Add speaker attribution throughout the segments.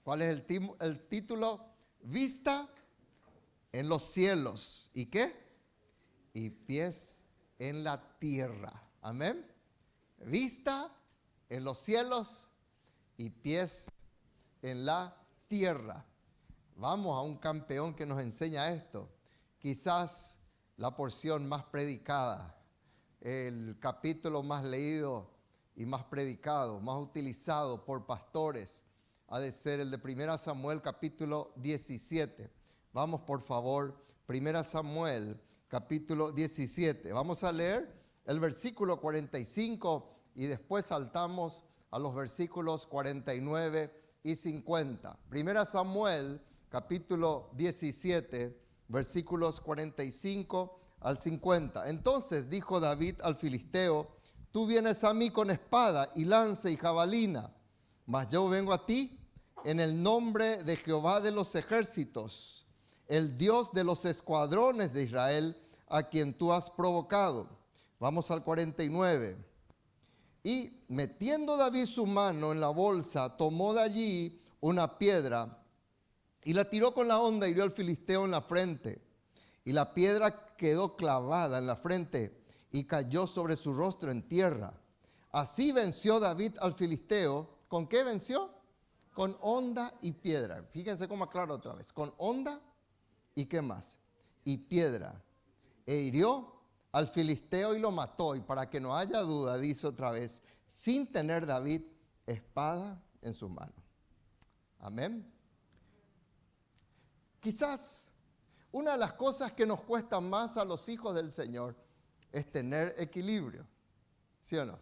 Speaker 1: ¿Cuál es el título? Vista en los cielos. ¿Y qué? Y pies en la tierra. Amén. Vista en los cielos y pies en la tierra. Vamos a un campeón que nos enseña esto. Quizás la porción más predicada, el capítulo más leído y más predicado, más utilizado por pastores, ha de ser el de 1 Samuel capítulo 17. Vamos por favor, 1 Samuel capítulo 17. Vamos a leer el versículo 45 y después saltamos a los versículos 49 y 50. 1 Samuel capítulo 17, versículos 45 al 50. Entonces dijo David al filisteo: tú vienes a mí con espada y lanza y jabalina, mas yo vengo a ti en el nombre de Jehová de los ejércitos, el Dios de los escuadrones de Israel, a quien tú has provocado. Vamos al 49. Y metiendo David su mano en la bolsa, tomó de allí una piedra y la tiró con la honda y hirió al filisteo en la frente. Y la piedra quedó clavada en la frente y cayó sobre su rostro en tierra. Así venció David al filisteo. ¿Con qué venció? Con honda y piedra. Fíjense cómo aclaro otra vez. Con honda y ¿qué más? Y piedra. E hirió al filisteo y lo mató. Y para que no haya duda, dice otra vez, sin tener David espada en sus manos. Amén. Quizás una de las cosas que nos cuesta más a los hijos del Señor es tener equilibrio. ¿Sí o no?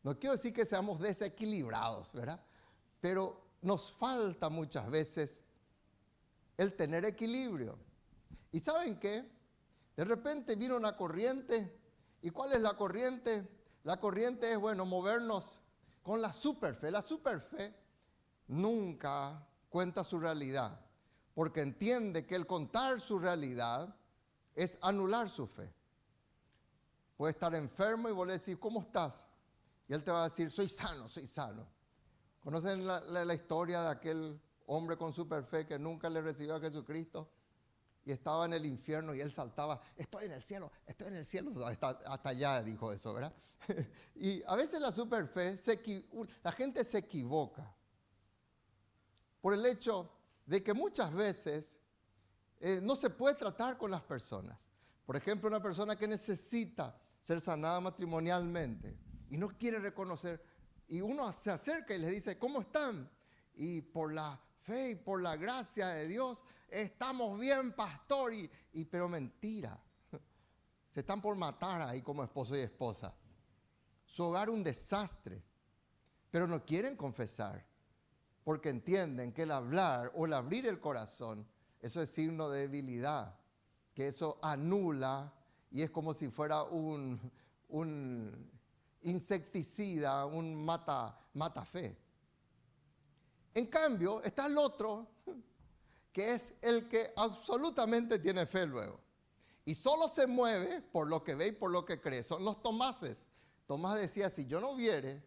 Speaker 1: No quiero decir que seamos desequilibrados, ¿verdad? Pero nos falta muchas veces el tener equilibrio. ¿Y saben qué? De repente vino una corriente. ¿Y cuál es la corriente? La corriente es, movernos con la superfe. La superfe nunca cuenta su realidad, porque entiende que el contar su realidad es anular su fe. Puede estar enfermo y vos le decís, ¿cómo estás? Y él te va a decir, soy sano, soy sano. ¿Conocen la historia de aquel hombre con superfe que nunca le recibió a Jesucristo? Y estaba en el infierno y él saltaba, estoy en el cielo, hasta allá dijo eso, ¿verdad? Y a veces la superfe, la gente se equivoca por el hecho de que muchas veces no se puede tratar con las personas. Por ejemplo, una persona que necesita ser sanada matrimonialmente y no quiere reconocer, y uno se acerca y les dice, ¿cómo están? Y por la fe y por la gracia de Dios, estamos bien, pastor, pero mentira. Se están por matar ahí como esposo y esposa. Su hogar un desastre, pero no quieren confesar, porque entienden que el hablar o el abrir el corazón, eso es signo de debilidad, que eso anula y es como si fuera un insecticida, un mata fe. En cambio, está el otro, que es el que absolutamente tiene fe luego. Y solo se mueve por lo que ve y por lo que cree. Son los Tomases. Tomás decía, si yo no viere,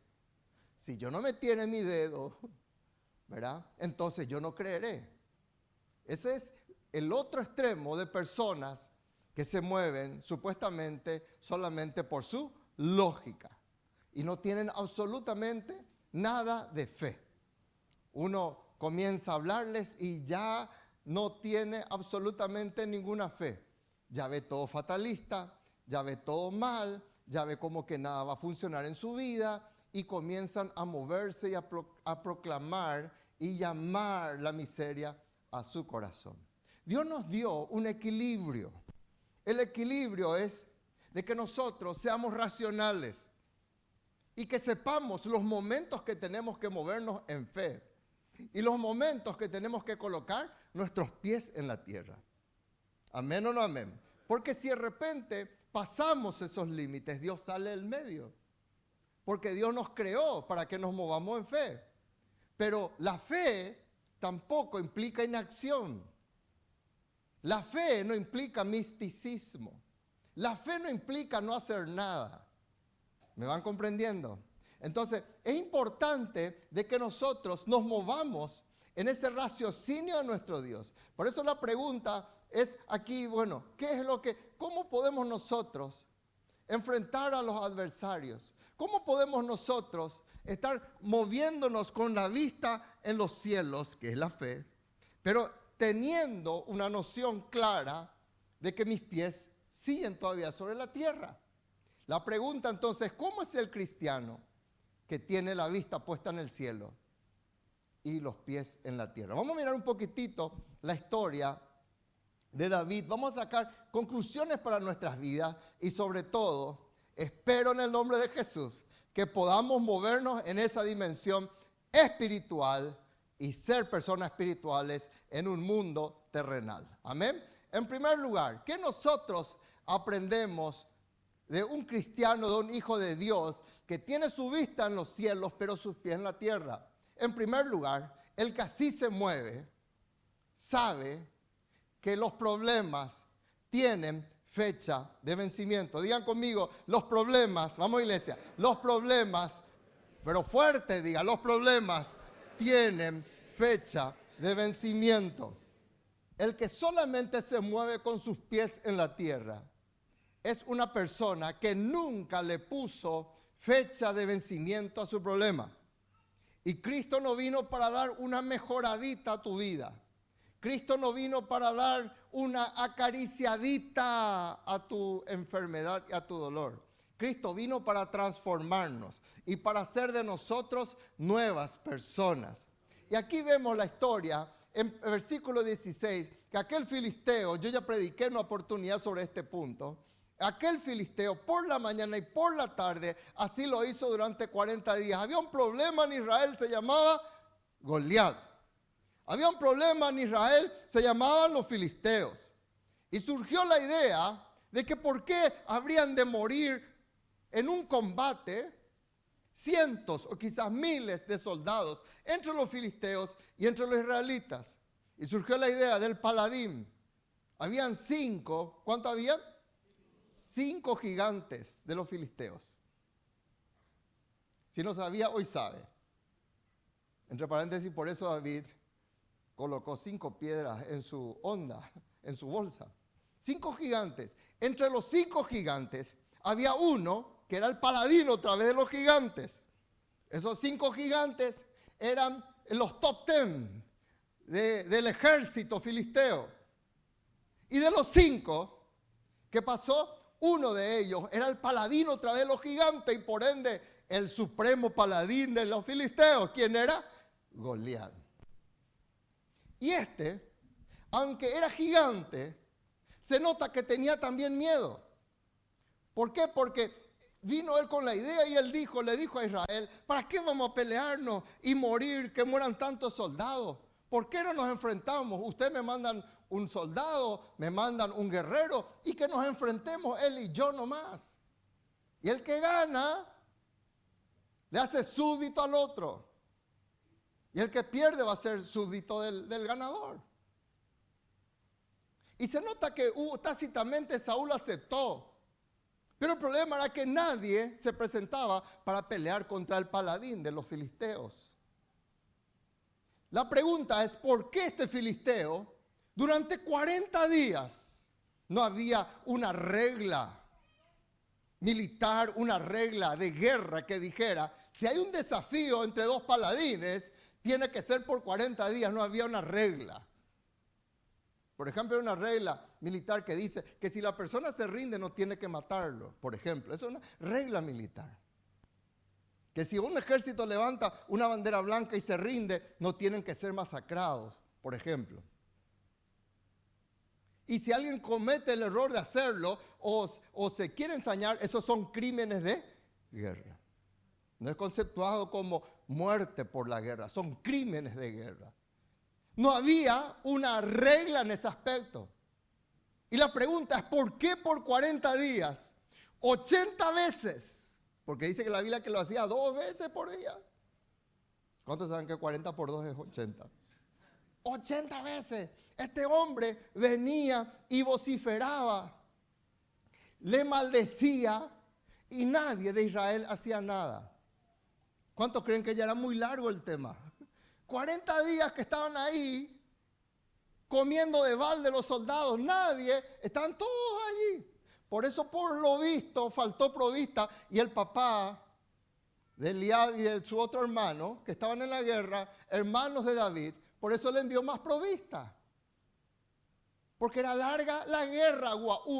Speaker 1: si yo no metiere en mi dedo, ¿verdad? Entonces yo no creeré. Ese es el otro extremo de personas que se mueven supuestamente solamente por su lógica y no tienen absolutamente nada de fe. Uno comienza a hablarles y ya no tiene absolutamente ninguna fe. Ya ve todo fatalista, ya ve todo mal, ya ve como que nada va a funcionar en su vida y comienzan a moverse y a proclamar y llamar la miseria a su corazón. Dios nos dio un equilibrio. El equilibrio es de que nosotros seamos racionales y que sepamos los momentos que tenemos que movernos en fe y los momentos que tenemos que colocar nuestros pies en la tierra. ¿Amén o no amén? Porque si de repente pasamos esos límites, Dios sale del medio. Porque Dios nos creó para que nos movamos en fe. Pero la fe tampoco implica inacción. La fe no implica misticismo. La fe no implica no hacer nada. ¿Me van comprendiendo? Entonces, es importante de que nosotros nos movamos en ese raciocinio de nuestro Dios. Por eso la pregunta es aquí, bueno, ¿cómo podemos nosotros enfrentar a los adversarios? ¿Cómo podemos nosotros estar moviéndonos con la vista en los cielos, que es la fe, pero teniendo una noción clara de que mis pies siguen todavía sobre la tierra? La pregunta entonces, ¿cómo es el cristiano que tiene la vista puesta en el cielo y los pies en la tierra? Vamos a mirar un poquitito la historia de David. Vamos a sacar conclusiones para nuestras vidas y sobre todo, espero en el nombre de Jesús que podamos movernos en esa dimensión espiritual y ser personas espirituales en un mundo terrenal. Amén. En primer lugar, ¿qué nosotros aprendemos de un cristiano, de un hijo de Dios que tiene su vista en los cielos pero sus pies en la tierra? En primer lugar, el que así se mueve sabe que los problemas tienen fecha de vencimiento. Digan conmigo, los problemas, vamos iglesia, los problemas, pero fuerte diga, los problemas tienen fecha de vencimiento. El que solamente se mueve con sus pies en la tierra es una persona que nunca le puso fecha de vencimiento a su problema. Y Cristo no vino para dar una mejoradita a tu vida. Cristo no vino para dar una acariciadita a tu enfermedad y a tu dolor. Cristo vino para transformarnos y para hacer de nosotros nuevas personas. Y aquí vemos la historia en el versículo 16, que aquel filisteo, yo ya prediqué una oportunidad sobre este punto, aquel filisteo por la mañana y por la tarde, así lo hizo durante 40 días. Había un problema en Israel, se llamaba Goliat. Había un problema en Israel, se llamaban los filisteos. Y surgió la idea de que por qué habrían de morir en un combate cientos o quizás miles de soldados entre los filisteos y entre los israelitas. Y surgió la idea del paladín. Habían 5, ¿cuánto había? 5 gigantes de los filisteos. Si no sabía, hoy sabe. Entre paréntesis, por eso David colocó 5 piedras en su onda, en su bolsa. 5 gigantes. Entre los 5 gigantes había uno que era el paladín otra vez de los gigantes. Esos 5 gigantes eran los top 10 del ejército filisteo. Y de los 5, ¿qué pasó? Uno de ellos era el paladín otra vez de los gigantes y por ende el supremo paladín de los filisteos. ¿Quién era? Goliat. Y aunque era gigante, se nota que tenía también miedo. ¿Por qué? Porque vino él con la idea y él le dijo a Israel, ¿para qué vamos a pelearnos y morir, que mueran tantos soldados? ¿Por qué no nos enfrentamos? Ustedes me mandan un soldado, me mandan un guerrero y que nos enfrentemos él y yo nomás. Y el que gana le hace súbdito al otro. Y el que pierde va a ser súbdito del ganador. Y se nota que tácitamente Saúl aceptó. Pero el problema era que nadie se presentaba para pelear contra el paladín de los filisteos. La pregunta es, ¿por qué este filisteo durante 40 días no había una regla militar, una regla de guerra que dijera, si hay un desafío entre dos paladines, tiene que ser por 40 días? No había una regla. Por ejemplo, hay una regla militar que dice que si la persona se rinde no tiene que matarlo, por ejemplo. Esa es una regla militar. Que si un ejército levanta una bandera blanca y se rinde, no tienen que ser masacrados, por ejemplo. Y si alguien comete el error de hacerlo o se quiere ensañar, esos son crímenes de guerra. No es conceptuado como muerte por la guerra, son crímenes de guerra. No había una regla en ese aspecto. Y la pregunta es, ¿por qué por 40 días, 80 veces? Porque dice que la Biblia que lo hacía 2 veces por día. ¿Cuántos saben que 40 por 2 es 80? 80 veces. Este hombre venía y vociferaba, le maldecía y nadie de Israel hacía nada. ¿Cuántos creen que ya era muy largo el tema? 40 días que estaban ahí comiendo de balde los soldados, nadie, estaban todos allí. Por eso, por lo visto, faltó provista y el papá de Eliab y de su otro hermano, que estaban en la guerra, hermanos de David, por eso le envió más provista. Porque era larga la guerra,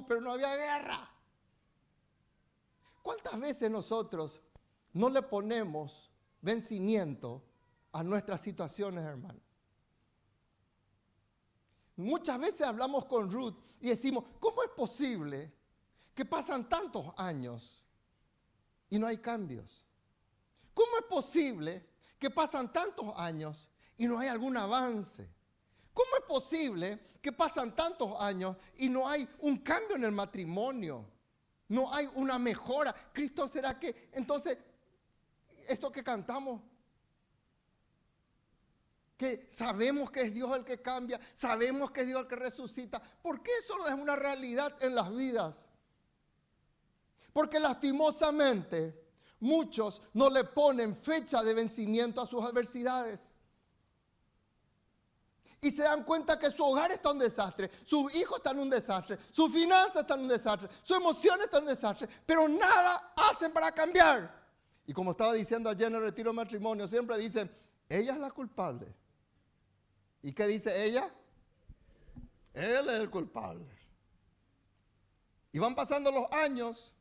Speaker 1: pero no había guerra. ¿Cuántas veces nosotros no le ponemos vencimiento a nuestras situaciones, hermanos? Muchas veces hablamos con Ruth y decimos, ¿cómo es posible que pasan tantos años y no hay cambios? ¿Cómo es posible que pasan tantos años y no hay algún avance? ¿Cómo es posible que pasan tantos años y no hay un cambio en el matrimonio? No hay una mejora. Cristo, ¿será que entonces esto que cantamos, que sabemos que es Dios el que cambia, sabemos que es Dios el que resucita, ¿por qué eso no es una realidad en las vidas? Porque lastimosamente muchos no le ponen fecha de vencimiento a sus adversidades. Y se dan cuenta que su hogar está en un desastre, su hijo está en un desastre, su finanza está en un desastre, su emoción está en un desastre, pero nada hacen para cambiar. Y como estaba diciendo ayer en el retiro de matrimonio, siempre dicen, ella es la culpable. ¿Y qué dice ella? Él es el culpable. Y van pasando los años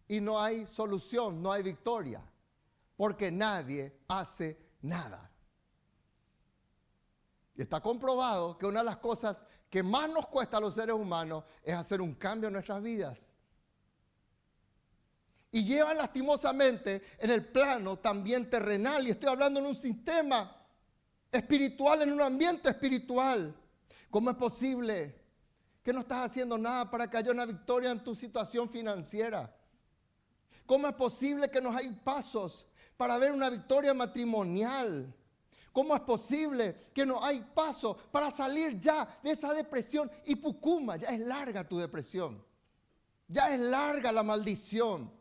Speaker 1: y no hay solución, no hay victoria, porque nadie hace nada. Y está comprobado que una de las cosas que más nos cuesta a los seres humanos es hacer un cambio en nuestras vidas. Y llevan lastimosamente en el plano también terrenal, y estoy hablando en un sistema espiritual, en un ambiente espiritual. ¿Cómo es posible que no estás haciendo nada para que haya una victoria en tu situación financiera? ¿Cómo es posible que no hay pasos para ver una victoria matrimonial? ¿Cómo es posible que no hay pasos para salir ya de esa depresión? Y pucuma, ya es larga tu depresión. Ya es larga la maldición.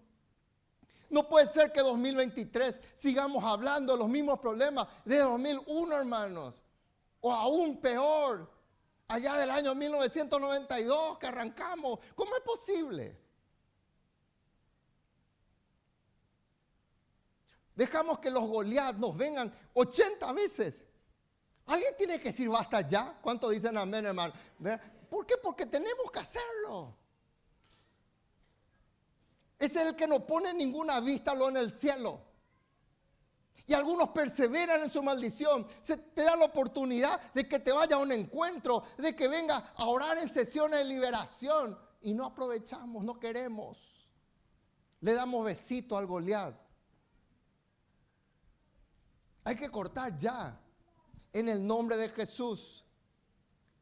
Speaker 1: No puede ser que 2023 sigamos hablando de los mismos problemas de 2001, hermanos. O aún peor, allá del año 1992 que arrancamos. ¿Cómo es posible? Dejamos que los Goliat nos vengan 80 veces. Alguien tiene que decir basta ya. ¿Cuántos dicen amén, hermano? ¿Por qué? Porque tenemos que hacerlo. Ese es el que no pone ninguna vista en el cielo. Y algunos perseveran en su maldición. Se te da la oportunidad de que te vaya a un encuentro, de que venga a orar en sesiones de liberación. Y no aprovechamos, no queremos. Le damos besito al Goliat. Hay que cortar ya, en el nombre de Jesús.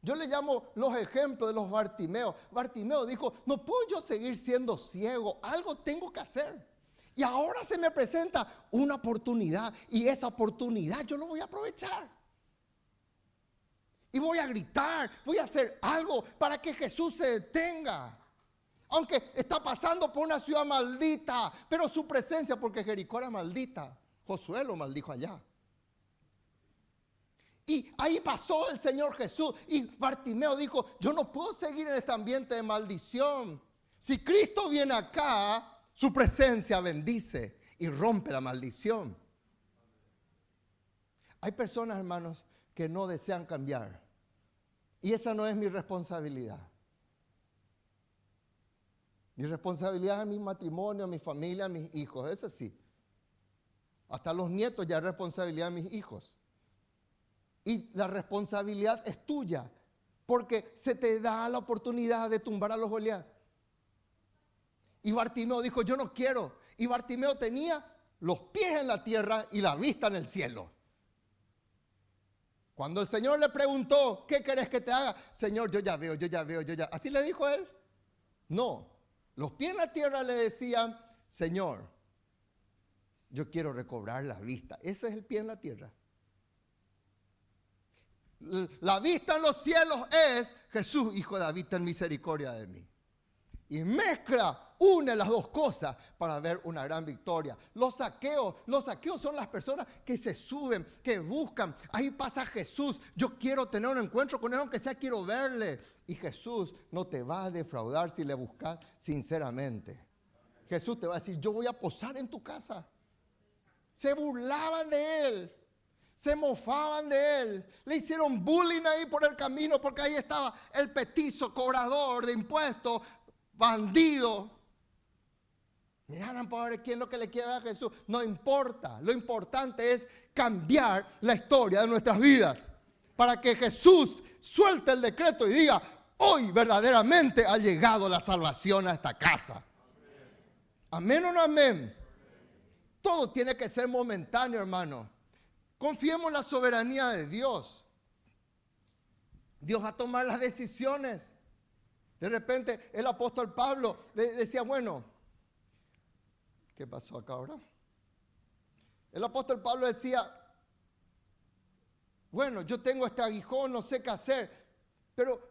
Speaker 1: Yo le llamo los ejemplos de los Bartimeo. Bartimeo dijo, no puedo yo seguir siendo ciego, algo tengo que hacer. Y ahora se me presenta una oportunidad, y esa oportunidad yo lo voy a aprovechar. Y voy a gritar, voy a hacer algo para que Jesús se detenga. Aunque está pasando por una ciudad maldita, pero su presencia, porque Jericó era maldita, Josué lo maldijo allá. Y ahí pasó el Señor Jesús. Y Bartimeo dijo, yo no puedo seguir en este ambiente de maldición. Si Cristo viene acá, su presencia bendice y rompe la maldición. Hay personas, hermanos, que no desean cambiar. Y esa no es mi responsabilidad. Mi responsabilidad es mi matrimonio, mi familia, mis hijos. Ese sí. Hasta los nietos ya es responsabilidad de mis hijos. Y la responsabilidad es tuya, porque se te da la oportunidad de tumbar a los Goliat. Y Bartimeo dijo, yo no quiero. Y Bartimeo tenía los pies en la tierra y la vista en el cielo. Cuando el Señor le preguntó, ¿qué querés que te haga? Señor, yo ya veo. ¿Así le dijo él? No. Los pies en la tierra le decían, Señor, yo quiero recobrar la vista. Ese es el pie en la tierra. La vista en los cielos es Jesús, hijo de David, ten misericordia de mí. y mezcla, une las dos cosas para ver una gran victoria. Los saqueos son las personas que se suben, que buscan. Ahí pasa Jesús. Yo quiero tener un encuentro con Él, aunque sea quiero verle. Y Jesús no te va a defraudar si le buscas sinceramente. Jesús te va a decir, yo voy a posar en tu casa. Se burlaban de Él. Se mofaban de Él, le hicieron bullying ahí por el camino porque ahí estaba el petizo, cobrador de impuestos, bandido. Miraran por ver quién es lo que le quiere a Jesús. No importa, lo importante es cambiar la historia de nuestras vidas para que Jesús suelte el decreto y diga, hoy verdaderamente ha llegado la salvación a esta casa. ¿Amén o no amén? Todo tiene que ser momentáneo, hermano. Confiemos en la soberanía de Dios. Dios va a tomar las decisiones. De repente el apóstol Pablo decía, bueno, ¿qué pasó acá ahora? El apóstol Pablo decía, bueno, yo tengo este aguijón, no sé qué hacer. Pero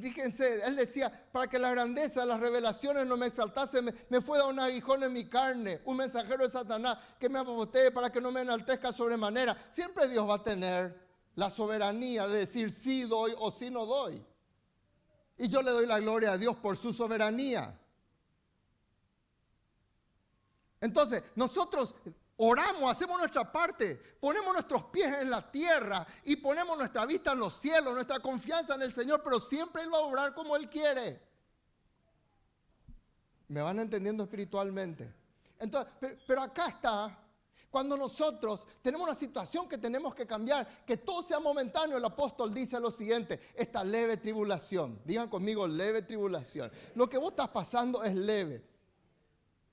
Speaker 1: fíjense, él decía, para que la grandeza de las revelaciones no me exaltase, me fue dado un aguijón en mi carne, un mensajero de Satanás que me abofetee para que no me enaltezca sobremanera. Siempre Dios va a tener la soberanía de decir sí doy o sí no doy. Y yo le doy la gloria a Dios por su soberanía. Entonces, nosotros oramos, hacemos nuestra parte, ponemos nuestros pies en la tierra y ponemos nuestra vista en los cielos, nuestra confianza en el Señor, pero siempre Él va a obrar como Él quiere. ¿Me van entendiendo espiritualmente? Entonces, pero acá está, cuando nosotros tenemos una situación que tenemos que cambiar, que todo sea momentáneo, el apóstol dice lo siguiente, esta leve tribulación, digan conmigo leve tribulación, lo que vos estás pasando es leve.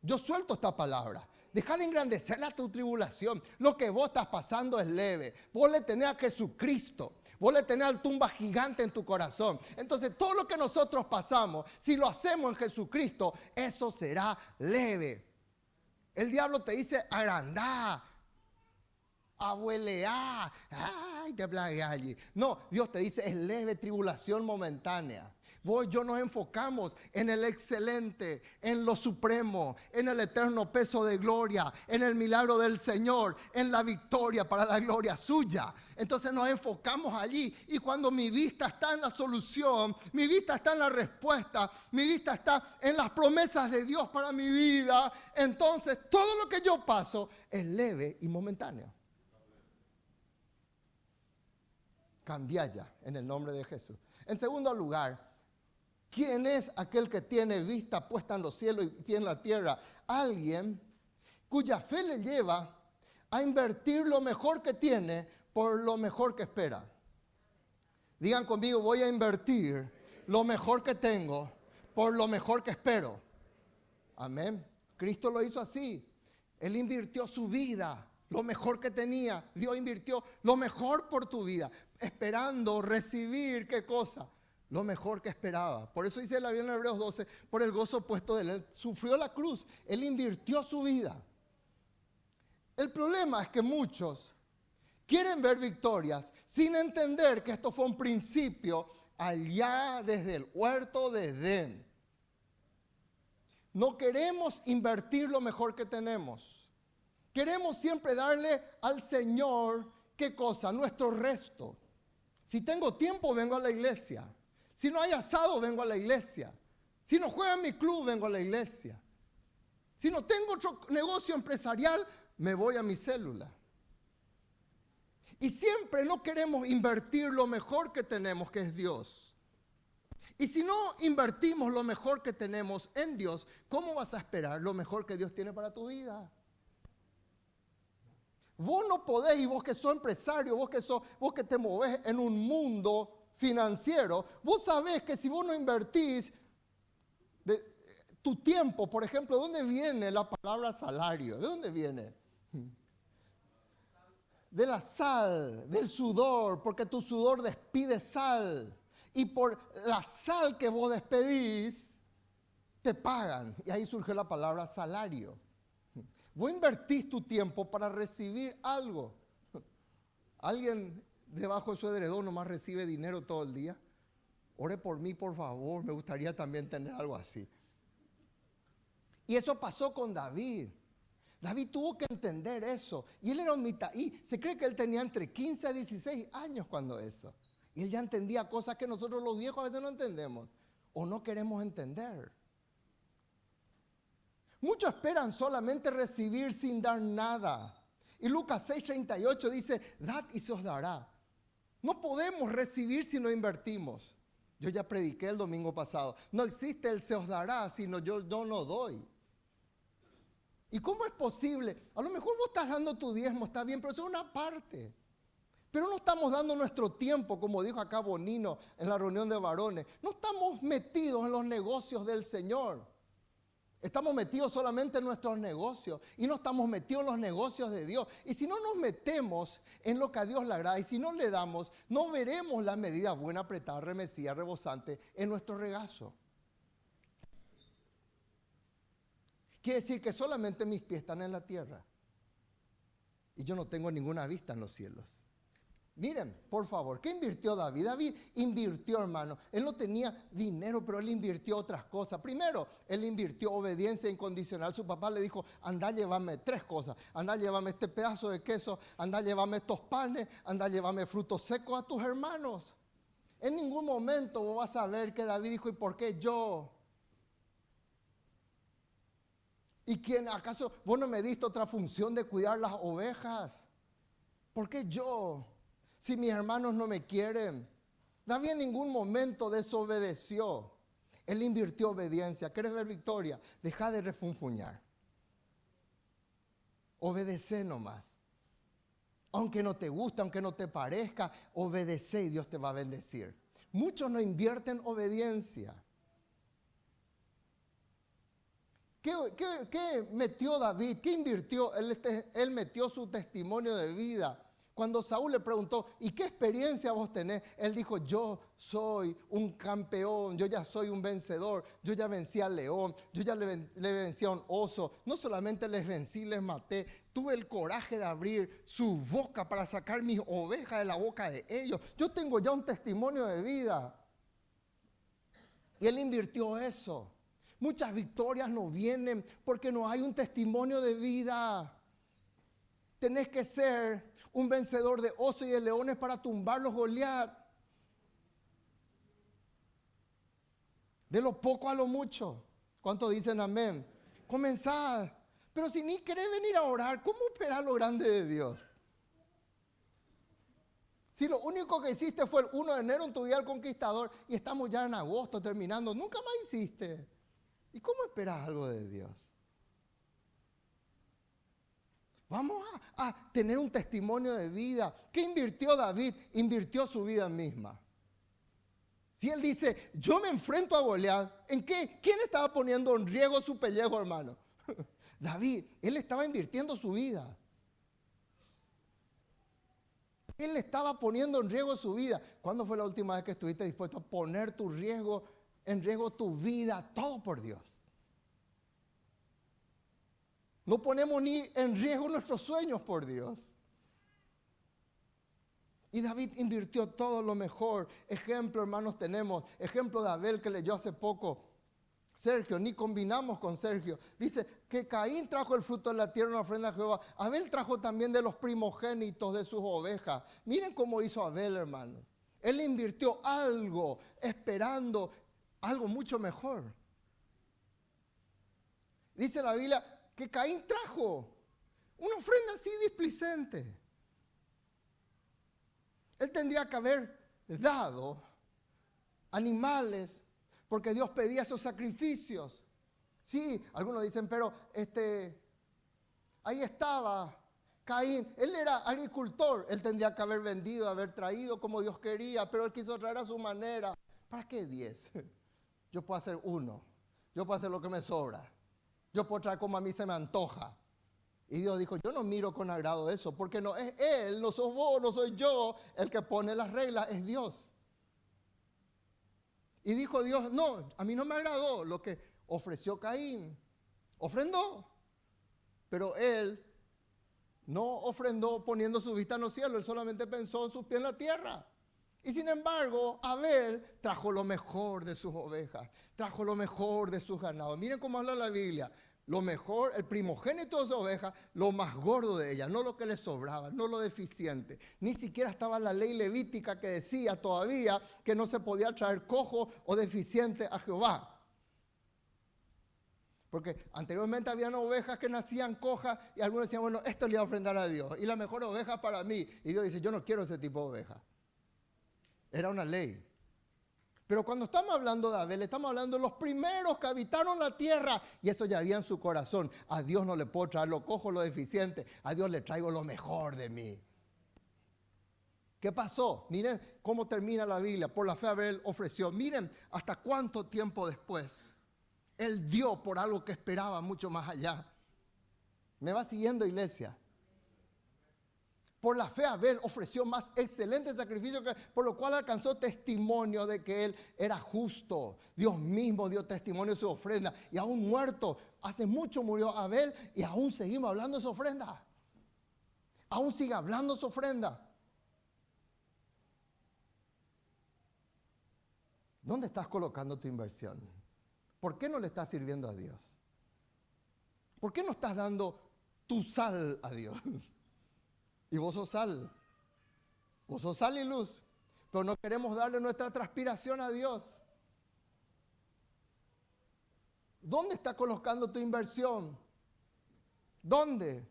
Speaker 1: Yo suelto esta palabra. Deja de engrandecer tu tribulación. Lo que vos estás pasando es leve. Vos le tenés a Jesucristo. Vos le tenés al tumba gigante en tu corazón. Entonces todo lo que nosotros pasamos, si lo hacemos en Jesucristo, eso será leve. El diablo te dice agrandá, abueleá, ay, te plagué allí. No, Dios te dice es leve tribulación momentánea. Vos y yo nos enfocamos en el excelente, en lo supremo, en el eterno peso de gloria, en el milagro del Señor, en la victoria para la gloria suya. Entonces nos enfocamos allí y cuando mi vista está en la solución, mi vista está en la respuesta, mi vista está en las promesas de Dios para mi vida, entonces todo lo que yo paso es leve y momentáneo. Cambia ya en el nombre de Jesús. En segundo lugar, ¿quién es aquel que tiene vista puesta en los cielos y pie en la tierra? Alguien cuya fe le lleva a invertir lo mejor que tiene por lo mejor que espera. Digan conmigo, voy a invertir lo mejor que tengo por lo mejor que espero. Amén. Cristo lo hizo así. Él invirtió su vida, lo mejor que tenía. Dios invirtió lo mejor por tu vida, esperando recibir, ¿qué cosa? Lo mejor que esperaba. Por eso dice la Biblia en Hebreos 12, por el gozo puesto de él. Sufrió la cruz, él invirtió su vida. El problema es que muchos quieren ver victorias sin entender que esto fue un principio allá desde el huerto de Edén. No queremos invertir lo mejor que tenemos. Queremos siempre darle al Señor, ¿qué cosa? Nuestro resto. Si tengo tiempo, vengo a la iglesia. Si no hay asado, vengo a la iglesia. Si no juega en mi club, vengo a la iglesia. Si no tengo otro negocio empresarial, me voy a mi célula. Y siempre no queremos invertir lo mejor que tenemos, que es Dios. Y si no invertimos lo mejor que tenemos en Dios, ¿cómo vas a esperar lo mejor que Dios tiene para tu vida? Vos no podés, y vos que sos empresario, vos que te movés en un mundo financiero, vos sabés que si vos no invertís tu tiempo, por ejemplo, ¿de dónde viene la palabra salario? ¿De dónde viene? De la sal, del sudor, porque tu sudor despide sal. Y por la sal que vos despedís, te pagan. Y ahí surgió la palabra salario. Vos invertís tu tiempo para recibir algo. ¿Alguien debajo de su edredón nomás recibe dinero todo el día? ore por mí, por favor, me gustaría también tener algo así. Y eso pasó con David. David tuvo que entender eso. Y él era un mitaí. Se cree que él tenía entre 15 a 16 años cuando eso. Y él ya entendía cosas que nosotros los viejos a veces no entendemos. O no queremos entender. Muchos esperan solamente recibir sin dar nada. Y Lucas 6:38 dice, dad y se os dará. No podemos recibir si no invertimos. Yo ya prediqué el domingo pasado. No existe el se os dará, sino yo no doy. ¿Y cómo es posible? A lo mejor vos estás dando tu diezmo, está bien, pero eso es una parte. Pero no estamos dando nuestro tiempo, como dijo acá Bonino en la reunión de varones. No estamos metidos en los negocios del Señor. Estamos metidos solamente en nuestros negocios y no estamos metidos en los negocios de Dios. Y si no nos metemos en lo que a Dios le agrada y si no le damos, no veremos la medida buena, apretada, remecida, rebosante en nuestro regazo. Quiere decir que solamente mis pies están en la tierra y yo no tengo ninguna vista en los cielos. Miren, por favor, ¿qué invirtió David? David invirtió, hermano. Él no tenía dinero, pero él invirtió otras cosas. Primero, él invirtió obediencia incondicional. Su papá le dijo, anda, llévame 3 cosas. Anda, llévame este pedazo de queso. Anda, llévame estos panes. Anda, llévame frutos secos a tus hermanos. En ningún momento vos vas a ver que David dijo, ¿y por qué yo? ¿Y quién? ¿Acaso vos no me diste otra función de cuidar las ovejas? ¿Por qué yo? Si mis hermanos no me quieren. David en ningún momento desobedeció. Él invirtió obediencia. ¿Quieres ver victoria? Deja de refunfuñar. Obedece nomás. Aunque no te guste, aunque no te parezca, obedece y Dios te va a bendecir. Muchos no invierten obediencia. ¿Qué metió David? ¿Qué invirtió? Él metió su testimonio de vida. Cuando Saúl le preguntó, ¿y qué experiencia vos tenés? Él dijo, yo soy un campeón, yo ya soy un vencedor, yo ya vencí al león, yo ya le vencí a un oso. No solamente les vencí, les maté. Tuve el coraje de abrir su boca para sacar mis ovejas de la boca de ellos. Yo tengo ya un testimonio de vida. Y él invirtió eso. Muchas victorias no vienen porque no hay un testimonio de vida. Tenés que ser un vencedor de osos y de leones para tumbar los Goliat. De lo poco a lo mucho. ¿Cuántos dicen amén? Comenzad. Pero si ni querés venir a orar, ¿cómo esperar lo grande de Dios? Si lo único que hiciste fue el 1 de enero en tu día del conquistador y estamos ya en agosto terminando, nunca más hiciste. ¿Y cómo esperas algo de Dios? Vamos a tener un testimonio de vida. ¿Qué invirtió David? Invirtió su vida misma. Si él dice, yo me enfrento a Goliat, ¿en qué? ¿Quién estaba poniendo en riesgo su pellejo, hermano? David, él estaba invirtiendo su vida. Él estaba poniendo en riesgo su vida. ¿Cuándo fue la última vez que estuviste dispuesto a poner en riesgo tu vida, todo por Dios? No ponemos ni en riesgo nuestros sueños por Dios. Y David invirtió todo lo mejor. Ejemplo, hermanos, tenemos. Ejemplo de Abel que leyó hace poco. Sergio, ni combinamos con Sergio. Dice que Caín trajo el fruto de la tierra en una ofrenda a Jehová. Abel trajo también de los primogénitos de sus ovejas. Miren cómo hizo Abel, hermano. Él invirtió algo, esperando algo mucho mejor. Dice la Biblia que Caín trajo una ofrenda así displicente. Él tendría que haber dado animales porque Dios pedía esos sacrificios. Sí, algunos dicen, pero ahí estaba Caín. Él era agricultor. Él tendría que haber vendido, haber traído como Dios quería, pero él quiso traer a su manera. ¿Para qué 10? Yo puedo hacer 1. Yo puedo hacer lo que me sobra. Yo puedo traer como a mí se me antoja. Y Dios dijo, yo no miro con agrado eso, porque no es Él, no sos vos, no soy yo el que pone las reglas, es Dios. Y dijo Dios, no, a mí no me agradó lo que ofreció Caín. Ofrendó, pero él no ofrendó poniendo su vista en los cielos, él solamente pensó en sus pies en la tierra. Y sin embargo, Abel trajo lo mejor de sus ovejas, trajo lo mejor de sus ganados. Miren cómo habla la Biblia. Lo mejor, el primogénito de sus ovejas, lo más gordo de ellas, no lo que les sobraba, no lo deficiente. Ni siquiera estaba la ley levítica que decía todavía que no se podía traer cojo o deficiente a Jehová. Porque anteriormente habían ovejas que nacían cojas y algunos decían, bueno, esto le voy a ofrendar a Dios. Y la mejor oveja para mí. Y Dios dice, yo no quiero ese tipo de oveja. Era una ley. Pero cuando estamos hablando de Abel, estamos hablando de los primeros que habitaron la tierra. Y eso ya había en su corazón. A Dios no le puedo traer lo cojo, lo deficiente. A Dios le traigo lo mejor de mí. ¿Qué pasó? Miren cómo termina la Biblia. Por la fe Abel ofreció. Miren hasta cuánto tiempo después él dio por algo que esperaba mucho más allá. ¿Me va siguiendo, iglesia? Por la fe Abel ofreció más excelente sacrificio, por lo cual alcanzó testimonio de que él era justo. Dios mismo dio testimonio de su ofrenda. Y aún muerto, hace mucho murió Abel y aún seguimos hablando de su ofrenda. Aún sigue hablando de su ofrenda. ¿Dónde estás colocando tu inversión? ¿Por qué no le estás sirviendo a Dios? ¿Por qué no estás dando tu sal a Dios? Y vos sos sal. Vos sos sal y luz. Pero no queremos darle nuestra transpiración a Dios. ¿Dónde está colocando tu inversión? ¿Dónde?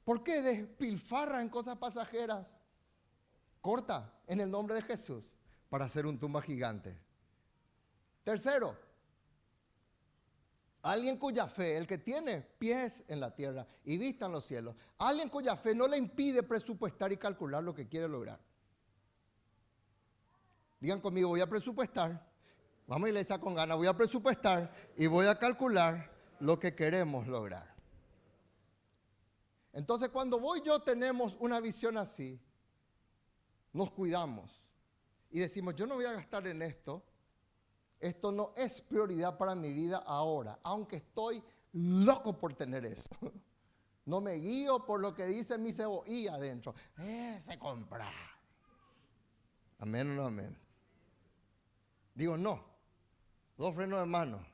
Speaker 1: ¿Por qué despilfarra en cosas pasajeras? Corta en el nombre de Jesús para hacer un tumba gigante. Tercero, alguien cuya fe, el que tiene pies en la tierra y vista en los cielos, alguien cuya fe no le impide presupuestar y calcular lo que quiere lograr. Digan conmigo, voy a presupuestar. Vamos a iglesia con ganas, voy a presupuestar y voy a calcular lo que queremos lograr. Entonces, cuando vos y yo tenemos una visión así, nos cuidamos y decimos, yo no voy a gastar en esto. Esto no es prioridad para mi vida ahora, aunque estoy loco por tener eso. No me guío por lo que dice mi cebolla adentro. Se compra. Amén o no amén. Digo, no. 2 frenos de mano.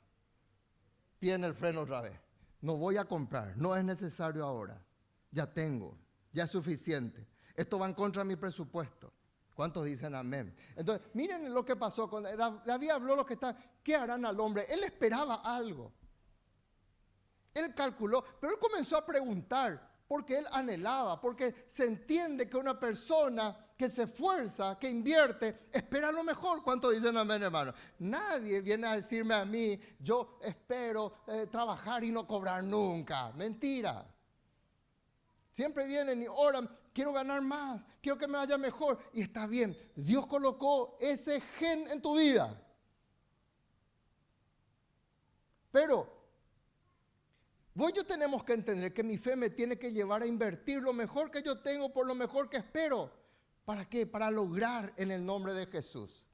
Speaker 1: Pie en el freno otra vez. No voy a comprar. No es necesario ahora. Ya tengo. Ya es suficiente. Esto va en contra de mi presupuesto. ¿Cuántos dicen amén? Entonces, miren lo que pasó. Cuando David habló lo que está. ¿Qué harán al hombre? Él esperaba algo. Él calculó, pero él comenzó a preguntar, porque él anhelaba, porque se entiende que una persona que se esfuerza, que invierte, espera lo mejor. ¿Cuántos dicen amén, hermano? Nadie viene a decirme a mí, yo espero trabajar y no cobrar nunca. Mentira. Siempre vienen y oran, quiero ganar más, quiero que me vaya mejor. Y está bien, Dios colocó ese gen en tu vida. Pero vos y yo tenemos que entender que mi fe me tiene que llevar a invertir lo mejor que yo tengo por lo mejor que espero. ¿Para qué? Para lograr en el nombre de Jesús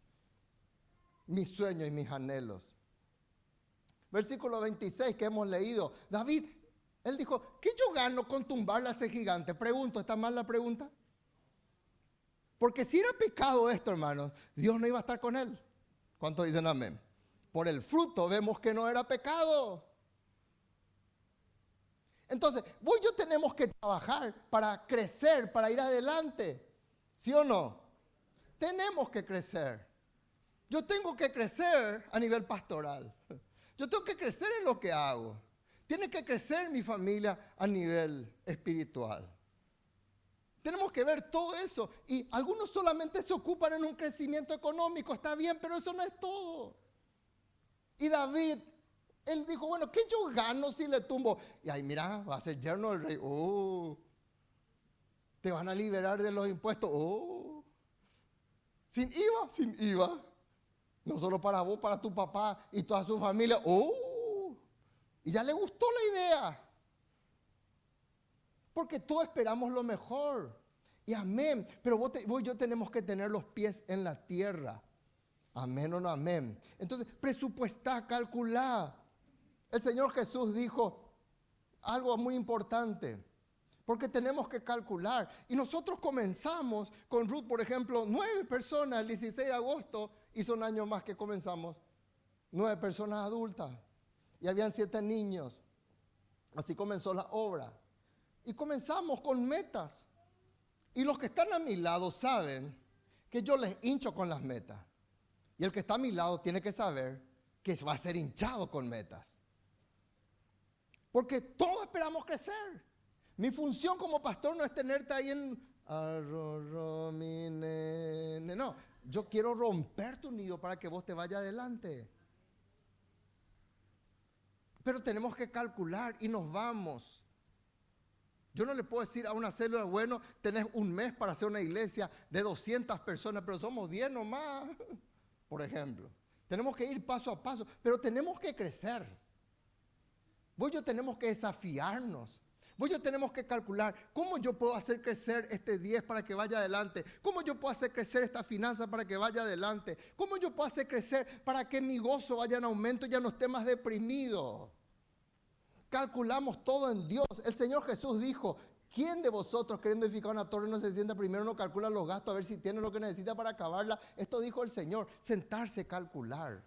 Speaker 1: mis sueños y mis anhelos. Versículo 26 que hemos leído. David, él dijo, ¿qué yo gano con tumbarle a ese gigante? Pregunto, ¿está mal la pregunta? Porque si era pecado esto, hermanos, Dios no iba a estar con él. ¿Cuántos dicen amén? Por el fruto vemos que no era pecado. Entonces, vos y yo tenemos que trabajar para crecer, para ir adelante. ¿Sí o no? Tenemos que crecer. Yo tengo que crecer a nivel pastoral. Yo tengo que crecer en lo que hago. Tiene que crecer mi familia a nivel espiritual. Tenemos que ver todo eso. Y algunos solamente se ocupan en un crecimiento económico. Está bien, pero eso no es todo. Y David, él dijo, bueno, ¿qué yo gano si le tumbo? Y ahí, mira, va a ser yerno del rey. Te van a liberar de los impuestos. Sin IVA, sin IVA. No solo para vos, para tu papá y toda su familia. Y ya le gustó la idea. Porque todos esperamos lo mejor. Y amén. Pero vos y yo tenemos que tener los pies en la tierra. Amén o no amén. Entonces, presupuestá, calculá. El Señor Jesús dijo algo muy importante. Porque tenemos que calcular. Y nosotros comenzamos con Ruth, por ejemplo, 9 personas el 16 de agosto, hizo un año más que comenzamos. 9 personas adultas. Y habían 7 niños. Así comenzó la obra. Y comenzamos con metas. Y los que están a mi lado saben que yo les hincho con las metas. Y el que está a mi lado tiene que saber que va a ser hinchado con metas. Porque todos esperamos crecer. Mi función como pastor no es tenerte ahí en... No, yo quiero romper tu nido para que vos te vayas adelante. Pero tenemos que calcular y nos vamos. Yo no le puedo decir a una célula, bueno, tenés un mes para hacer una iglesia de 200 personas, pero somos 10 nomás, por ejemplo. Tenemos que ir paso a paso, pero tenemos que crecer. Vos y yo tenemos que desafiarnos. Vos y yo tenemos que calcular cómo yo puedo hacer crecer este 10 para que vaya adelante. Cómo yo puedo hacer crecer esta finanza para que vaya adelante. Cómo yo puedo hacer crecer para que mi gozo vaya en aumento y ya no esté más deprimido. Calculamos todo en Dios. El Señor Jesús dijo, ¿quién de vosotros queriendo edificar una torre no se sienta primero, no calcula los gastos a ver si tiene lo que necesita para acabarla? Esto dijo el Señor, sentarse, calcular.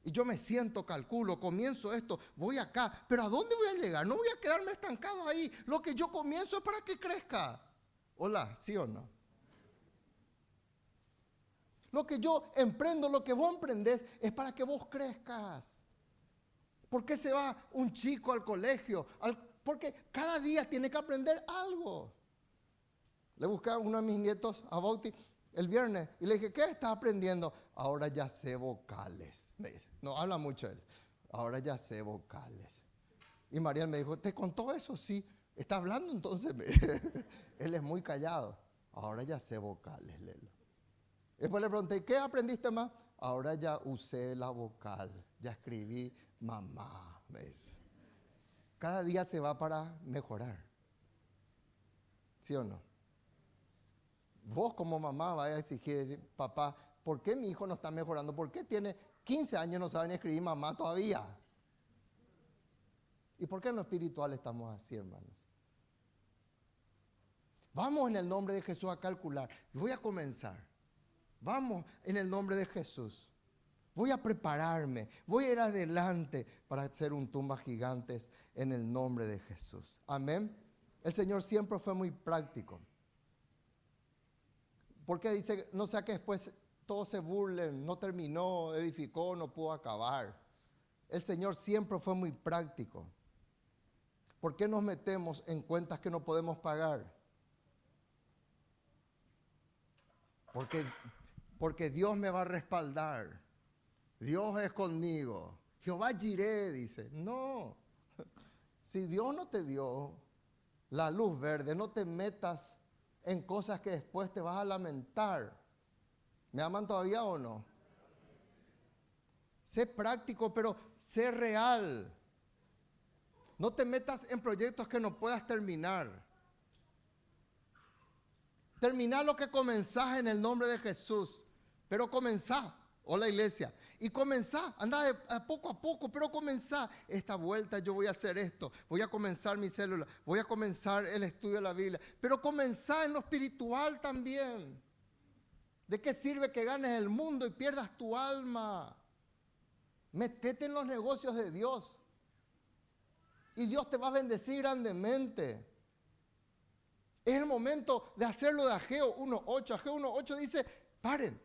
Speaker 1: Y yo me siento, calculo, comienzo esto, voy acá, pero ¿a dónde voy a llegar? No voy a quedarme estancado ahí. Lo que yo comienzo es para que crezca. Hola, ¿sí o no? Lo que yo emprendo, lo que vos emprendés es para que vos crezcas. ¿Por qué se va un chico al colegio? Porque cada día tiene que aprender algo. Le busqué a uno de mis nietos, a Bauti, el viernes, y le dije, ¿qué estás aprendiendo? Ahora ya sé vocales. Me dice, no habla mucho él. Ahora ya sé vocales. Y Mariel me dijo, ¿te contó eso? Sí. ¿Está hablando entonces? Él es muy callado. Ahora ya sé vocales, Lelo. Después le pregunté, ¿qué aprendiste más? Ahora ya usé la vocal. Ya escribí mamá. ¿Ves? Cada día se va para mejorar. ¿Sí o no? Vos como mamá vas a exigir, decir, papá, ¿por qué mi hijo no está mejorando? ¿Por qué tiene 15 años y no sabe ni escribir mamá todavía? ¿Y por qué en lo espiritual estamos así, hermanos? Vamos en el nombre de Jesús a calcular. Voy a comenzar. Vamos en el nombre de Jesús. Voy a prepararme. Voy a ir adelante para hacer un tumba gigantes en el nombre de Jesús. Amén. El Señor siempre fue muy práctico. Porque dice, no sea que después todos se burlen, no terminó, edificó, no pudo acabar. El Señor siempre fue muy práctico. ¿Por qué nos metemos en cuentas que no podemos pagar? Porque Dios me va a respaldar. Dios es conmigo. Jehová Jireh, dice. No. Si Dios no te dio la luz verde, no te metas en cosas que después te vas a lamentar. ¿Me aman todavía o no? Sé práctico, pero sé real. No te metas en proyectos que no puedas terminar. Terminá lo que comenzás en el nombre de Jesús. Pero comenzá. Hola iglesia. Y comenzá. Andá de poco a poco, pero comenzá. Esta vuelta yo voy a hacer esto. Voy a comenzar mi célula. Voy a comenzar el estudio de la Biblia. Pero comenzá en lo espiritual también. ¿De qué sirve que ganes el mundo y pierdas tu alma? Metete en los negocios de Dios. Y Dios te va a bendecir grandemente. Es el momento de hacerlo de Ageo 1.8. Ageo 1.8 dice, paren,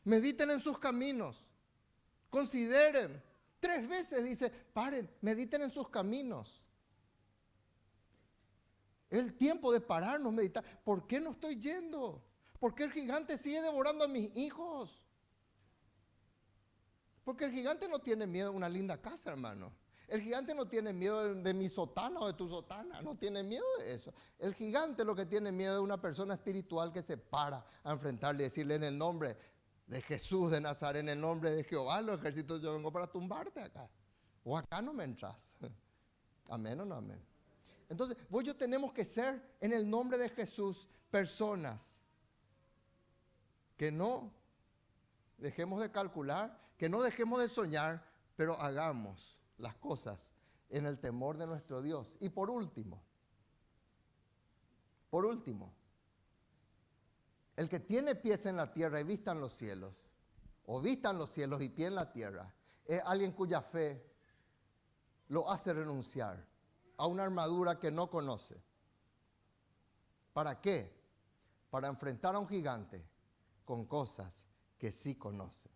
Speaker 1: mediten en sus caminos, consideren. 3 veces dice, paren, mediten en sus caminos. Es el tiempo de pararnos, meditar. ¿Por qué no estoy yendo? ¿Por qué el gigante sigue devorando a mis hijos? Porque el gigante no tiene miedo a una linda casa, hermano. El gigante no tiene miedo de mi sotana o de tu sotana, no tiene miedo de eso. El gigante lo que tiene miedo es una persona espiritual que se para a enfrentarle y decirle en el nombre de Jesús de Nazaret, en el nombre de Jehová, los ejércitos, yo vengo para tumbarte acá. O acá no me entras. Amén o no amén. Entonces, vos y yo tenemos que ser en el nombre de Jesús personas que no dejemos de calcular, que no dejemos de soñar, pero hagamos las cosas en el temor de nuestro Dios. Y por último, Por último, el que tiene pies en la tierra y vista en los cielos, o vista en los cielos y pie en la tierra, es alguien cuya fe lo hace renunciar a una armadura que no conoce. ¿Para qué? Para enfrentar a un gigante con cosas que sí conoce.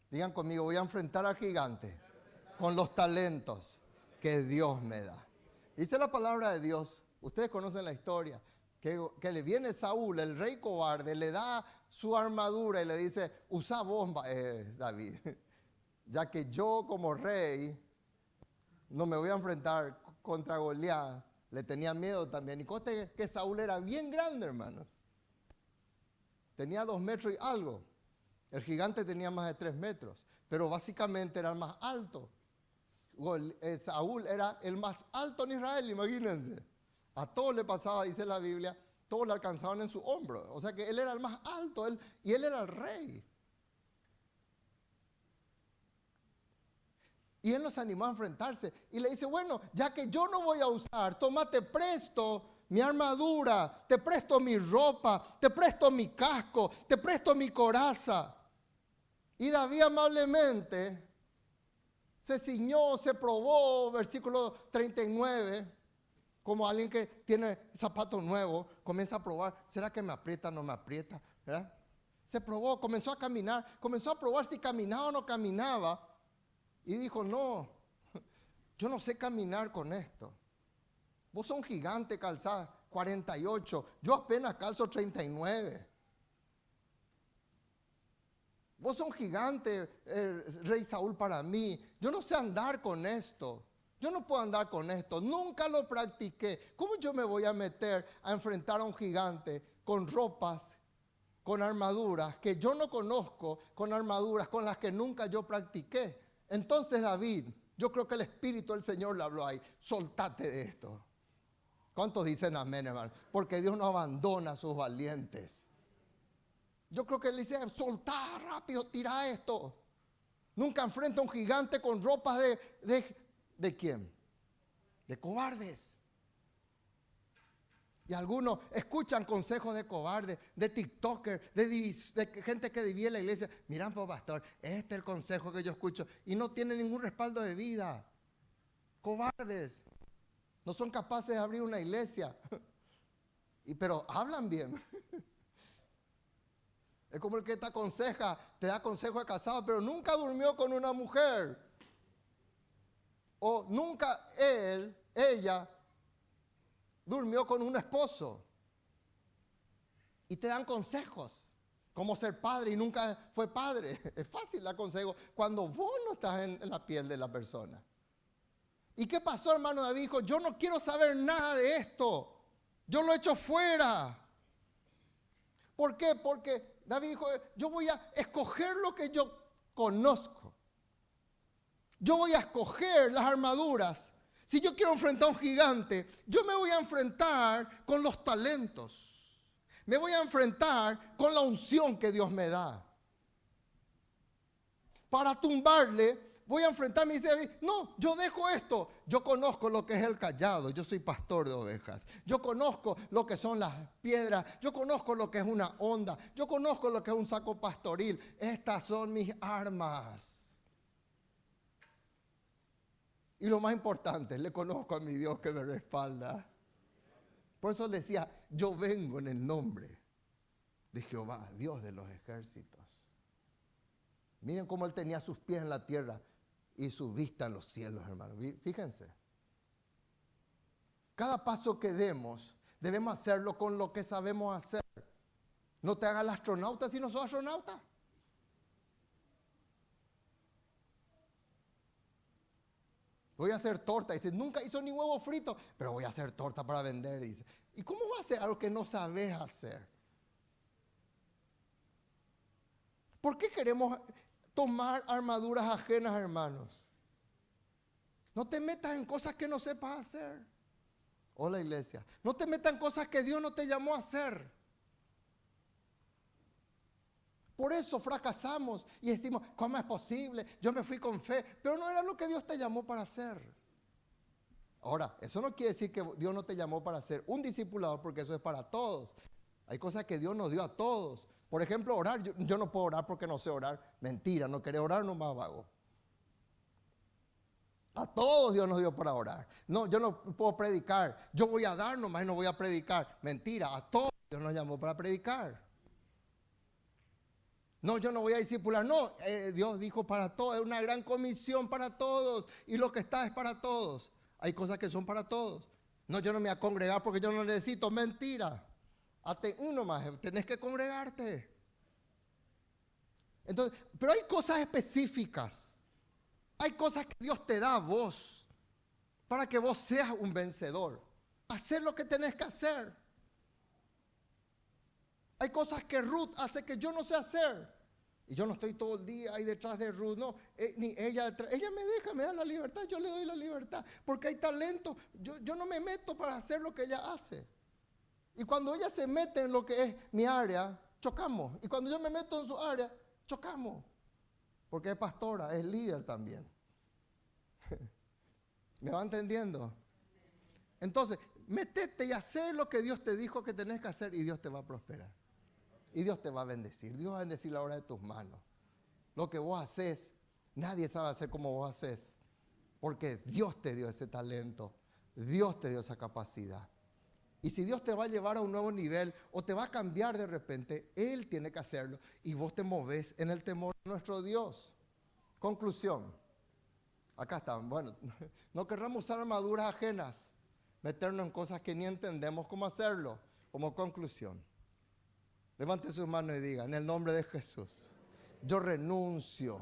Speaker 1: Digan conmigo, voy a enfrentar al gigante con los talentos que Dios me da. Dice la palabra de Dios, ustedes conocen la historia, que le viene Saúl, el rey cobarde, le da su armadura y le dice, usa vos, David, ya que yo como rey no me voy a enfrentar contra Goliat. Le tenía miedo también. Y conste que Saúl era bien grande, hermanos. Tenía 2 metros y algo. El gigante tenía más de 3 metros, pero básicamente era el más alto. Saúl era el más alto en Israel, imagínense. A todos le pasaba, dice la Biblia, todos le alcanzaban en su hombro. O sea que él era el más alto, y él era el rey. Y él los animó a enfrentarse. Y le dice, bueno, ya que yo no voy a usar, tómate presto mi armadura, te presto mi ropa, te presto mi casco, te presto mi coraza. Y David amablemente se ciñó, se probó, versículo 39, como alguien que tiene zapatos nuevos, comienza a probar, ¿será que me aprieta o no me aprieta? ¿Verdad? Se probó, comenzó a caminar, comenzó a probar si caminaba o no caminaba. Y dijo, no, yo no sé caminar con esto. Vos sos un gigante, calzás 48, yo apenas calzo 39. Vos sos un gigante, rey Saúl, para mí. Yo no sé andar con esto. Yo no puedo andar con esto. Nunca lo practiqué. ¿Cómo yo me voy a meter a enfrentar a un gigante con ropas, con armaduras que yo no conozco, con armaduras con las que nunca yo practiqué? Entonces David, yo creo que el Espíritu del Señor le habló ahí. Soltate de esto. ¿Cuántos dicen amén, hermano? Porque Dios no abandona a sus valientes. Yo creo que él dice, soltá rápido, tira esto. Nunca enfrenta a un gigante con ropas ¿de quién? De cobardes. Y algunos escuchan consejos de cobardes, de TikTokers, de gente que divide la iglesia. Miran, pues, pastor, este es el consejo que yo escucho. Y no tiene ningún respaldo de vida. Cobardes. No son capaces de abrir una iglesia. Pero hablan bien. Es como el que te aconseja, te da consejo de casado, pero nunca durmió con una mujer. O nunca ella durmió con un esposo. Y te dan consejos. Cómo ser padre y nunca fue padre. Es fácil el consejo cuando vos no estás en la piel de la persona. ¿Y qué pasó, hermano David? Dijo, yo no quiero saber nada de esto. Yo lo echo fuera. ¿Por qué? Porque David dijo, yo voy a escoger lo que yo conozco. Yo voy a escoger las armaduras. Si yo quiero enfrentar a un gigante, yo me voy a enfrentar con los talentos. Me voy a enfrentar con la unción que Dios me da. Para tumbarle, voy a enfrentarme y dice, no, yo dejo esto. Yo conozco lo que es el cayado, yo soy pastor de ovejas. Yo conozco lo que son las piedras, yo conozco lo que es una onda, yo conozco lo que es un saco pastoril. Estas son mis armas. Y lo más importante, le conozco a mi Dios que me respalda. Por eso decía, yo vengo en el nombre de Jehová, Dios de los ejércitos. Miren cómo él tenía sus pies en la tierra y su vista en los cielos, hermano. Fíjense. Cada paso que demos, debemos hacerlo con lo que sabemos hacer. No te hagas el astronauta si no sos astronauta. Voy a hacer torta. Dice, nunca hizo ni huevo frito, pero voy a hacer torta para vender. Dice, ¿y cómo va a hacer algo que no sabes hacer? ¿Por qué queremos tomar armaduras ajenas, hermanos? No te metas en cosas que no sepas hacer. Hola, iglesia. No te metas en cosas que Dios no te llamó a hacer. Por eso fracasamos y decimos, ¿cómo es posible? Yo me fui con fe, pero no era lo que Dios te llamó para hacer. Ahora, eso no quiere decir que Dios no te llamó para ser un discipulador, porque eso es para todos. Hay cosas que Dios nos dio a todos. Por ejemplo, orar. Yo no puedo orar porque no sé orar. Mentira, no querés orar, no más vago. A todos Dios nos dio para orar. No, yo no puedo predicar. Yo voy a dar nomás y no voy a predicar. Mentira, a todos Dios nos llamó para predicar. No, yo no voy a discipular. No, Dios dijo para todos. Es una gran comisión para todos. Y lo que está es para todos. Hay cosas que son para todos. No, yo no me voy a congregar porque yo no necesito. Mentira. Hazte uno más. Tenés que congregarte. Entonces, pero hay cosas específicas. Hay cosas que Dios te da a vos para que vos seas un vencedor. Hacer lo que tenés que hacer. Hay cosas que Ruth hace que yo no sé hacer. Y yo no estoy todo el día ahí detrás de Ruth, no. Ni ella detrás. Ella me deja, me da la libertad, yo le doy la libertad. Porque hay talento. Yo no me meto para hacer lo que ella hace. Y cuando ella se mete en lo que es mi área, chocamos. Y cuando yo me meto en su área, chocamos. Porque es pastora, es líder también. ¿Me va entendiendo? Entonces, métete y hacer lo que Dios te dijo que tenés que hacer y Dios te va a prosperar. Y Dios te va a bendecir. Dios va a bendecir la obra de tus manos. Lo que vos haces, nadie sabe hacer como vos haces. Porque Dios te dio ese talento. Dios te dio esa capacidad. Y si Dios te va a llevar a un nuevo nivel o te va a cambiar de repente, Él tiene que hacerlo. Y vos te movés en el temor de nuestro Dios. Conclusión. Acá están. Bueno, no querramos usar armaduras ajenas. Meternos en cosas que ni entendemos cómo hacerlo. Como conclusión. Levante sus manos y diga, en el nombre de Jesús, yo renuncio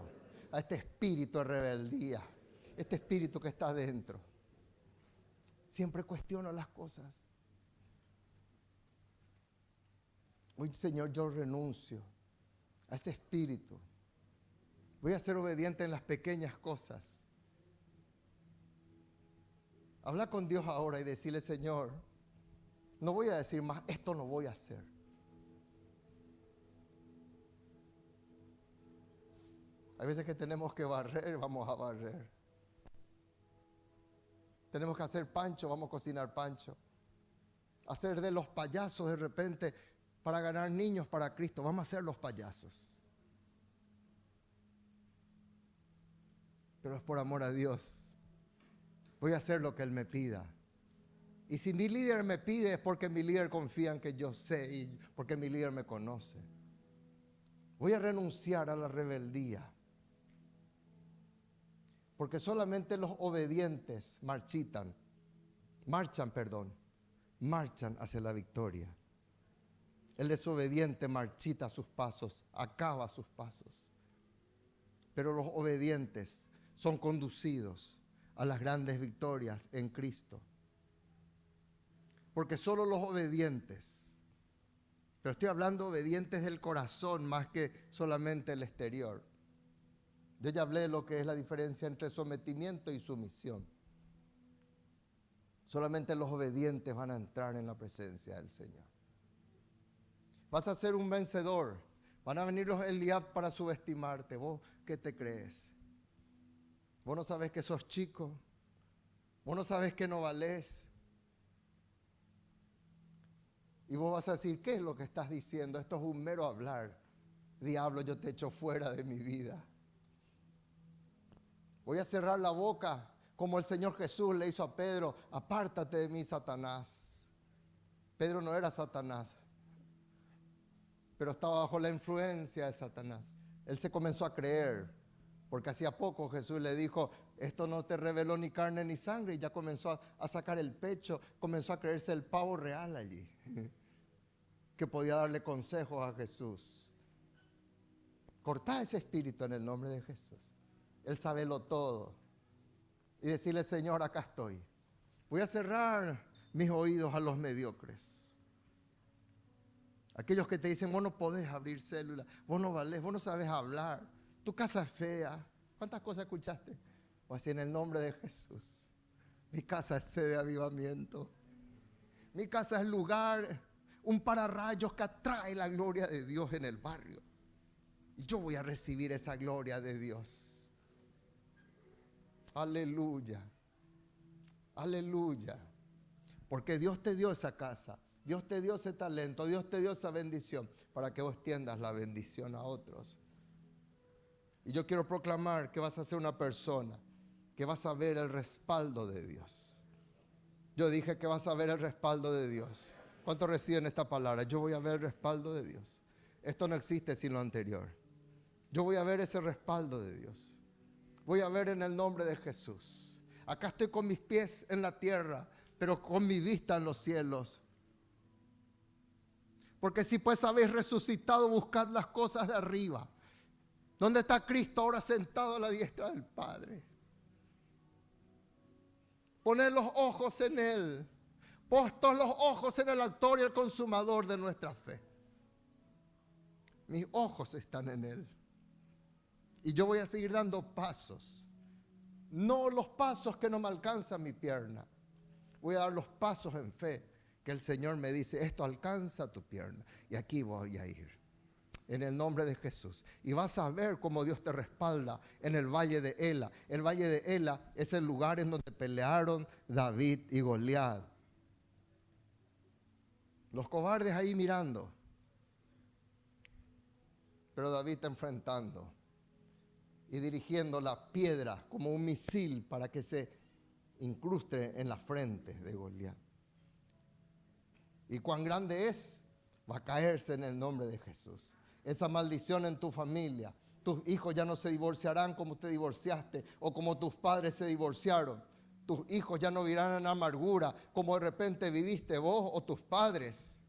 Speaker 1: a este espíritu de rebeldía. Este espíritu que está dentro. Siempre cuestiono las cosas. Hoy, Señor, yo renuncio a ese espíritu. Voy a ser obediente en las pequeñas cosas. Habla con Dios ahora y decirle, Señor, no voy a decir más, esto no voy a hacer. Hay veces que tenemos que barrer, vamos a barrer. Tenemos que hacer pancho, vamos a cocinar pancho. Hacer de los payasos de repente para ganar niños para Cristo. Vamos a hacer los payasos. Pero es por amor a Dios. Voy a hacer lo que Él me pida. Y si mi líder me pide es porque mi líder confía en que yo sé y porque mi líder me conoce. Voy a renunciar a la rebeldía. Porque solamente los obedientes marchan hacia la victoria. El desobediente marchita sus pasos, acaba sus pasos. Pero los obedientes son conducidos a las grandes victorias en Cristo. Porque solo los obedientes, pero estoy hablando obedientes del corazón más que solamente el exterior. Yo ya hablé de lo que es la diferencia entre sometimiento y sumisión. Solamente los obedientes van a entrar en la presencia del Señor. Vas a ser un vencedor. Van a venir los Eliab para subestimarte. ¿Vos qué te crees? Vos no sabes que sos chico. Vos no sabes que no valés. Y vos vas a decir, ¿qué es lo que estás diciendo? Esto es un mero hablar. Diablo, yo te echo fuera de mi vida. Voy a cerrar la boca como el Señor Jesús le hizo a Pedro. Apártate de mí, Satanás. Pedro no era Satanás, pero estaba bajo la influencia de Satanás. Él se comenzó a creer, porque hacía poco Jesús le dijo, esto no te reveló ni carne ni sangre, y ya comenzó a sacar el pecho, comenzó a creerse el pavo real allí, que podía darle consejos a Jesús. Cortá ese espíritu en el nombre de Jesús. Él sabe lo todo. Y decirle, Señor, acá estoy. Voy a cerrar mis oídos a los mediocres. Aquellos que te dicen, vos no podés abrir célula, vos no valés, vos no sabes hablar, tu casa es fea. ¿Cuántas cosas escuchaste? O así en el nombre de Jesús. Mi casa es sede de avivamiento. Mi casa es lugar, un pararrayos que atrae la gloria de Dios en el barrio. Y yo voy a recibir esa gloria de Dios. Aleluya. Aleluya. Porque Dios te dio esa casa, Dios te dio ese talento, Dios te dio esa bendición para que vos extiendas la bendición a otros. Y yo quiero proclamar que vas a ser una persona que vas a ver el respaldo de Dios. Yo dije que vas a ver el respaldo de Dios. ¿Cuántos reciben esta palabra? Yo voy a ver el respaldo de Dios. Esto no existe sin lo anterior. Yo voy a ver ese respaldo de Dios. Voy a ver en el nombre de Jesús. Acá estoy con mis pies en la tierra, pero con mi vista en los cielos. Porque si pues habéis resucitado, buscad las cosas de arriba. ¿Dónde está Cristo ahora sentado a la diestra del Padre? Poned los ojos en Él. Puestos los ojos en el autor y el consumador de nuestra fe. Mis ojos están en Él. Y yo voy a seguir dando pasos. No los pasos que no me alcanza mi pierna. Voy a dar los pasos en fe que el Señor me dice, esto alcanza tu pierna. Y aquí voy a ir. En el nombre de Jesús. Y vas a ver cómo Dios te respalda en el valle de Ela. El valle de Ela es el lugar en donde pelearon David y Goliat. Los cobardes ahí mirando. Pero David está enfrentando y dirigiendo la piedra como un misil para que se incruste en la frente de Goliat. Y cuán grande es, va a caerse en el nombre de Jesús. Esa maldición en tu familia. Tus hijos ya no se divorciarán como te divorciaste o como tus padres se divorciaron. Tus hijos ya no vivirán en amargura como de repente viviste vos o tus padres.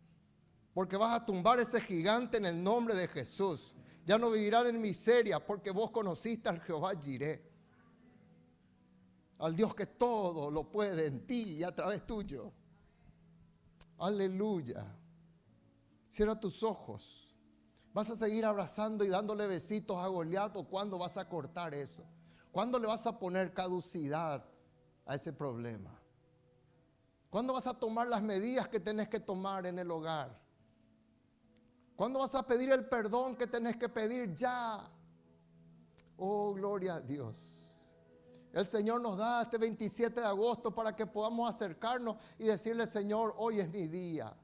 Speaker 1: Porque vas a tumbar ese gigante en el nombre de Jesús. Ya no vivirán en miseria porque vos conociste al Jehová Jireh. Al Dios que todo lo puede en ti y a través tuyo. Aleluya. Cierra tus ojos. ¿Vas a seguir abrazando y dándole besitos a Goliat o cuándo vas a cortar eso? ¿Cuándo le vas a poner caducidad a ese problema? ¿Cuándo vas a tomar las medidas que tenés que tomar en el hogar? ¿Cuándo vas a pedir el perdón que tenés que pedir ya? Oh, gloria a Dios. El Señor nos da este 27 de agosto para que podamos acercarnos y decirle, Señor, hoy es mi día.